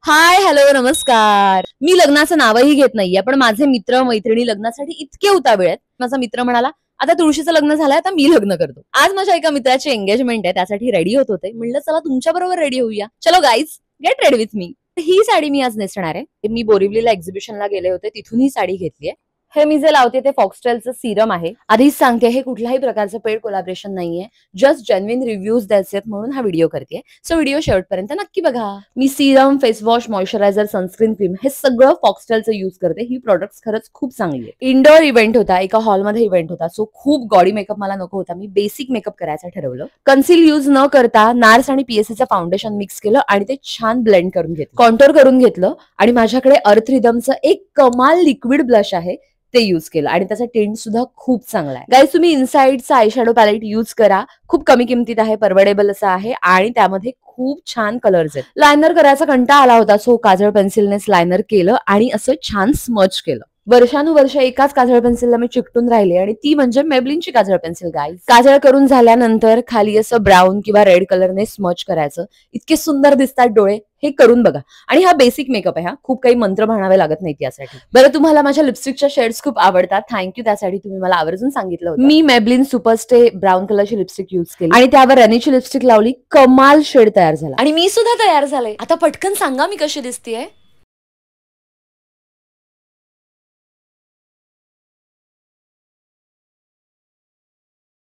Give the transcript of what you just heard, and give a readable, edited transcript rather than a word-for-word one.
हाय, hello, नमस्कार. मी लग्नाचं नावही घेत नाहीये, पण माझे मित्र मैत्रिणी लग्नासाठी इतके उतावीळ आहेत. माझा मित्र म्हणाला, आता तुळशीचं लग्न झालंय, आता मी लग्न करतो. आज माझ्या एका मित्राची एंगेजमेंट आहे, त्यासाठी रेडी होत होते. म्हणलं चला तुमच्या बरोबर रेडी होऊया. चलो guys, get ready with me. ही साडी मी आज नेसणार आहे. मी बोरिवलीला एक्झिबिशनला गेले होते, तिथून ही साडी घेतलीये. हे मी जे लावते ते फॉक्सटेलचं सिरम आहे. आधीच सांगते, हे कुठल्याही प्रकारचं पेड कोलॅबरेशन नाहीये. जस्ट जेन्युइन रिव्ह्यूज द्यायचे आहेत म्हणून हा व्हिडिओ करते. सो व्हिडिओ शेवटपर्यंत नक्की बघा. मी serum, face wash, moisturiser, sunscreen cream हे सगळं फॉक्सटेलचं यूज करते. ही प्रोडक्ट्स खरंच खूप चांगली आहे. इंडोर इव्हेंट होता, एका हॉलमध्ये इव्हेंट होता. सो खूप गॉडी मेकअप मला नको होता. मी बेसिक मेकअप करायचं ठरवलं. कन्सील यूज न करता नार्स आणि पीएससीचं फाउंडेशन मिक्स केलं आणि ते छान ब्लेंड करून घेतलं. कॉन्टोर करून घेतलं आणि माझ्याकडे अर्थ रिदमचं एक कमाल लिक्विड ब्लश आहे, ते यूज केलं आणि त्याचा टिंट सुद्धा खूप चांगला आहे. गाईज, तुम्ही इनसाइडचा आय शॅडो पॅलेट यूज करा. खूप कमी किमतीत आहे, परवडेबल असं आहे आणि त्यामध्ये खूप छान कलर्स आहेत. लायनर करायचा कंटाळा आला होता, सो काजळ पेन्सिलनेच लायनर केलं आणि असं छान स्मच केलं. वर्षानुवर्ष एकाच काजळ पेन्सिलला मी चिकटून राहिले आणि ती म्हणजे मेबलिनची काजळ पेन्सिल. गाईज, काजळ करून झाल्यानंतर खाली असं ब्राऊन किंवा रेड कलरने स्मच करायचं. इतके सुंदर दिसतात डोळे. हे करून बघा. आणि हा बेसिक मेकअप आहे, हा खूप काही मंत्र म्हणावे लागत नाहीत यासाठी. बरं, तुम्हाला माझ्या लिपस्टिकच्या शेड्स खूप आवडतात, थँक्यू, त्यासाठी तुम्ही मला आवर्जून सांगितलं होतं. मी मेबलिन सुपरस्टे ब्राऊन कलरची लिपस्टिक यूज केली आणि त्यावर रॅनीची लिपस्टिक लावली. कमाल शेड तयार झाला आणि मी सुद्धा तयार झाले. आता पटकन सांगा मी कशी दिसतेय.